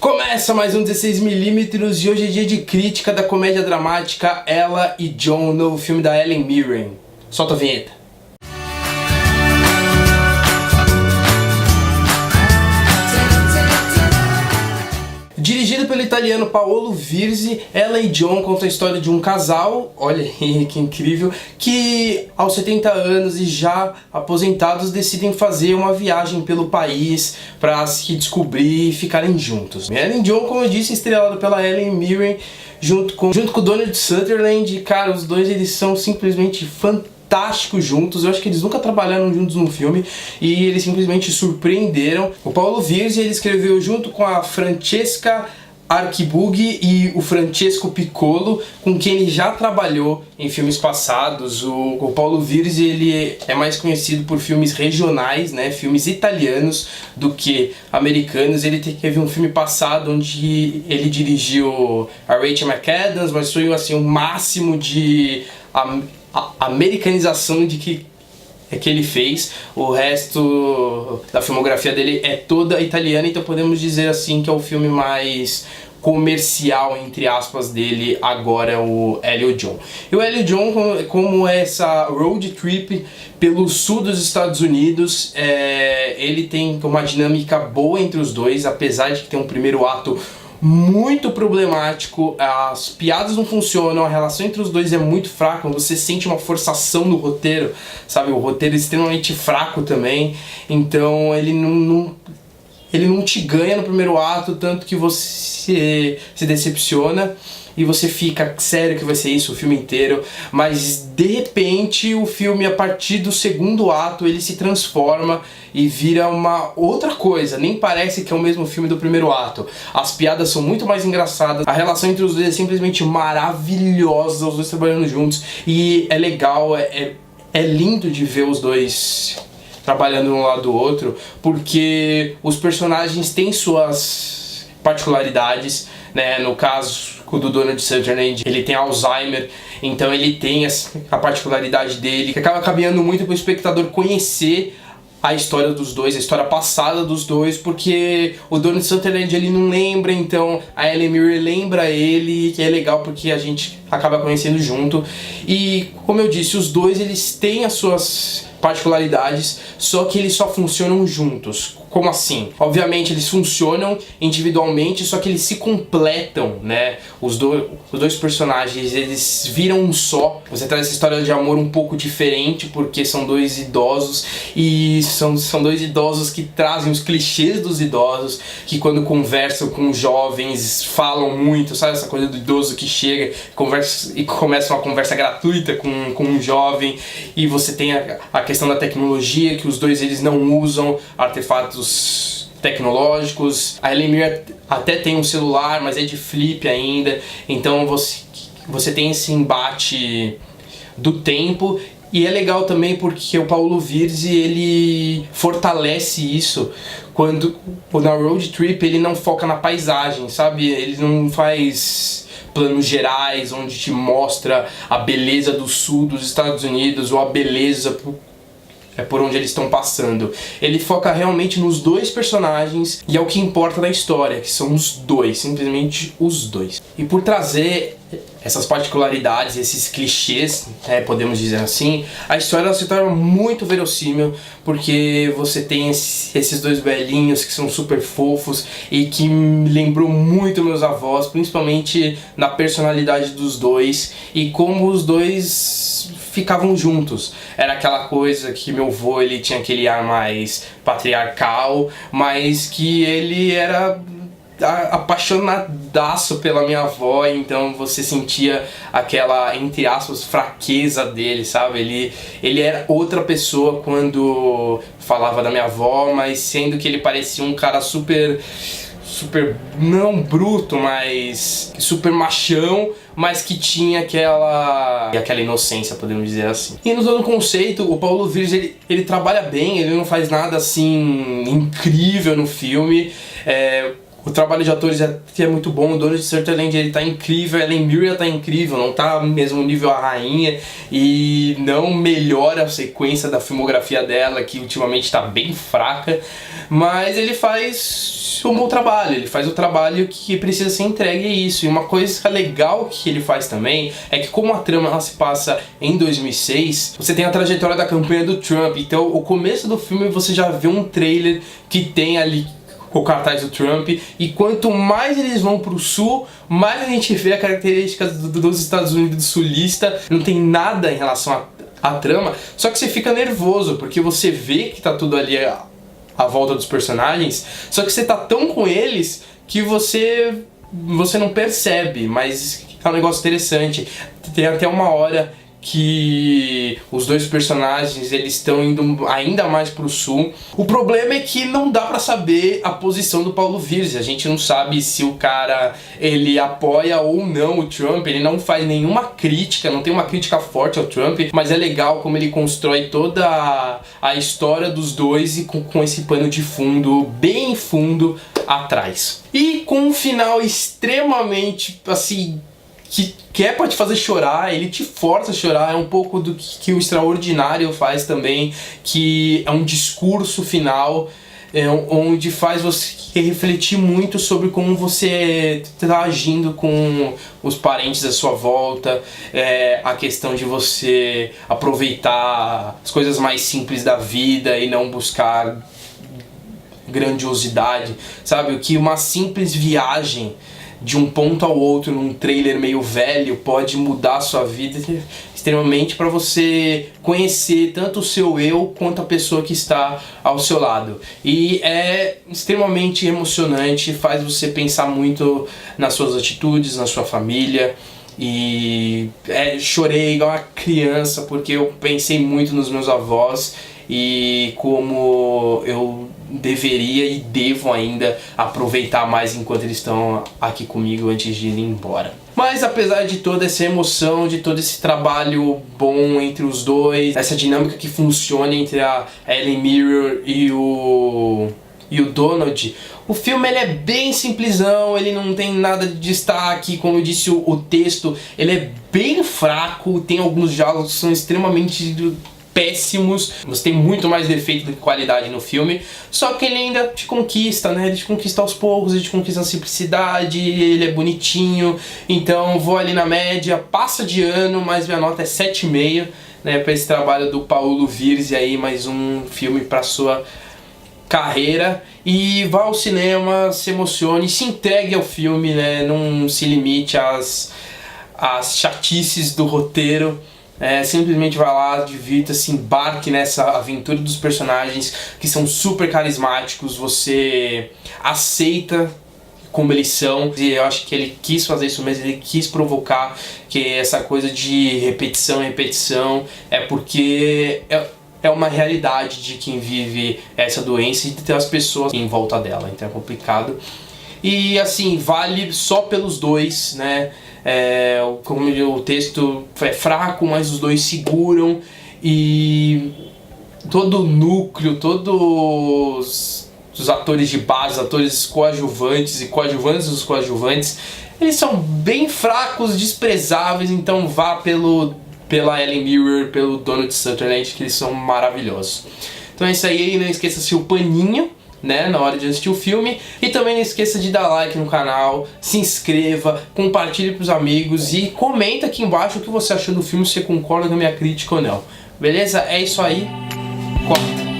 Começa mais um 16mm e hoje é dia de crítica da comédia dramática Ella e John, novo filme da Helen Mirren. Solta a vinheta. Dirigido pelo italiano Paolo Virzi, Ella e John conta a história de um casal, olha aí que incrível, que aos 70 anos e já aposentados decidem fazer uma viagem pelo país para se descobrir e ficarem juntos. Ella e John, como eu disse, estrelado pela Helen Mirren, junto com o Donald Sutherland, e cara, os dois eles são simplesmente fantásticos juntos. Eu acho que eles nunca trabalharam juntos num filme e eles simplesmente surpreenderam. O Paolo Virzi ele escreveu junto com a Francesca Archibughi e o Francesco Piccolo, com quem ele já trabalhou em filmes passados. O Paolo Virzi ele é mais conhecido por filmes regionais, né, filmes italianos do que americanos. Ele teve um filme passado onde ele dirigiu a Rachel McAdams, mas foi assim o máximo de a americanização de que ele fez. O resto da filmografia dele é toda italiana, então podemos dizer assim que é o filme mais comercial, entre aspas, dele agora, o Ella e John. E o Ella e John, como essa road trip pelo sul dos Estados Unidos, ele tem uma dinâmica boa entre os dois, apesar de que tem um primeiro ato muito problemático, as piadas não funcionam, a relação entre os dois é muito fraca, você sente uma forçação no roteiro, sabe? O roteiro é extremamente fraco também, então ele não te ganha no primeiro ato, tanto que você se decepciona e você fica, sério que vai ser isso o filme inteiro? Mas de repente o filme, a partir do segundo ato, ele se transforma e vira uma outra coisa, nem parece que é o mesmo filme do primeiro ato. As piadas são muito mais engraçadas, a relação entre os dois é simplesmente maravilhosa, os dois trabalhando juntos, e é legal, é lindo de ver os dois trabalhando um lado do outro, porque os personagens têm suas particularidades, né? No caso do Donald Sutherland, ele tem Alzheimer, então ele tem a particularidade dele, que acaba caminhando muito para o espectador conhecer a história dos dois, a história passada dos dois, porque o Donald Sutherland ele não lembra, então a Helen Mirren lembra ele, que é legal porque a gente acaba conhecendo junto. E como eu disse, os dois eles têm as suas particularidades, só que eles só funcionam juntos. Como assim? Obviamente eles funcionam individualmente, só que eles se completam, né? Os dois personagens, eles viram um só. Você traz essa história de amor um pouco diferente, porque são dois idosos, e são dois idosos que trazem os clichês dos idosos, que quando conversam com jovens falam muito, sabe? Essa coisa do idoso que chega e começa uma conversa gratuita com um jovem, e você tem a questão da tecnologia, que os dois eles não usam artefatos tecnológicos. A Helen Mirren até tem um celular, mas é de flip ainda, então você tem esse embate do tempo. E é legal também porque o Paolo Virzi ele fortalece isso quando na road trip ele não foca na paisagem, sabe? Ele não faz planos gerais onde te mostra a beleza do sul dos Estados Unidos ou a beleza por onde eles estão passando. Ele foca realmente nos dois personagens e é o que importa da história, que são os dois, simplesmente os dois. E por trazer essas particularidades, esses clichês, podemos dizer assim, a história se torna muito verossímil, porque você tem esses dois velhinhos que são super fofos e que me lembrou muito meus avós, principalmente na personalidade dos dois e como os dois ficavam juntos. Era aquela coisa que meu avô ele tinha aquele ar mais patriarcal, mas que ele era apaixonadaço pela minha avó, então você sentia aquela, entre aspas, fraqueza dele, sabe? Ele era outra pessoa quando falava da minha avó, mas sendo que ele parecia um cara super, não bruto, mas super machão, mas que tinha aquela inocência, podemos dizer assim. E no todo o conceito, o Paolo Virzi ele trabalha bem, ele não faz nada assim incrível no filme. O trabalho de atores é muito bom, o Donald Sutherland ele tá incrível, a Helen Mirren tá incrível, não tá no mesmo nível a rainha e não melhora a sequência da filmografia dela, que ultimamente tá bem fraca, mas ele faz um bom trabalho, ele faz o trabalho que precisa ser entregue, é isso. E uma coisa legal que ele faz também é que, como a trama ela se passa em 2006, você tem a trajetória da campanha do Trump, então o começo do filme você já vê um trailer que tem ali o cartaz do Trump, e quanto mais eles vão pro sul, mais a gente vê a característica dos Estados Unidos sulista. Não tem nada em relação à trama, só que você fica nervoso, porque você vê que tá tudo ali à volta dos personagens, só que você tá tão com eles que você não percebe, mas é um negócio interessante. Tem até uma hora que os dois personagens eles estão indo ainda mais pro sul. O problema é que não dá pra saber a posição do Paulo Virzi. A gente não sabe se o cara ele apoia ou não o Trump. Ele não faz nenhuma crítica, não tem uma crítica forte ao Trump, mas é legal como ele constrói toda a história dos dois e com esse pano de fundo, bem fundo atrás. E com um final extremamente assim que é pra te fazer chorar, ele te força a chorar, é um pouco do que o Extraordinário faz também, que é um discurso final, onde faz você refletir muito sobre como você está agindo com os parentes à sua volta, a questão de você aproveitar as coisas mais simples da vida e não buscar grandiosidade, sabe? O que uma simples viagem de um ponto ao outro num trailer meio velho pode mudar a sua vida extremamente para você conhecer tanto o seu eu quanto a pessoa que está ao seu lado. E é extremamente emocionante, faz você pensar muito nas suas atitudes, na sua família. E chorei igual uma criança porque eu pensei muito nos meus avós e como eu deveria e devo ainda aproveitar mais enquanto eles estão aqui comigo antes de ir embora. Mas apesar de toda essa emoção, de todo esse trabalho bom entre os dois, essa dinâmica que funciona entre a Helen Mirren e o Donald, o filme ele é bem simplesão, ele não tem nada de destaque, como eu disse, o texto ele é bem fraco, tem alguns diálogos que são extremamente péssimos, você tem muito mais defeito do que qualidade no filme, só que ele ainda te conquista, né? Ele te conquista aos poucos, ele te conquista na simplicidade, ele é bonitinho, então vou ali na média, passa de ano, mas minha nota é 7,5, né? Para esse trabalho do Paulo Virzi aí, mais um filme para sua carreira. E vá ao cinema, se emocione, se entregue ao filme, né? Não se limite às chatices do roteiro. Simplesmente vai lá, divirta-se, embarque nessa aventura dos personagens que são super carismáticos, você aceita como eles são, e eu acho que ele quis fazer isso mesmo, ele quis provocar que essa coisa de repetição, porque é uma realidade de quem vive essa doença e de as pessoas em volta dela, então é complicado. E assim, vale só pelos dois, né? Como o texto é fraco, mas os dois seguram, e todo o núcleo, todos os atores de base, atores coadjuvantes e coadjuvantes dos coadjuvantes, eles são bem fracos, desprezáveis, então vá pela Helen Mirren, pelo Donald Sutherland, que eles são maravilhosos. Então é isso aí, não esqueça-se o paninho, né, na hora de assistir o filme, e também não esqueça de dar like no canal, se inscreva, compartilhe pros amigos e comenta aqui embaixo o que você achou do filme, se você concorda com a minha crítica ou não. Beleza? É isso aí. Corta.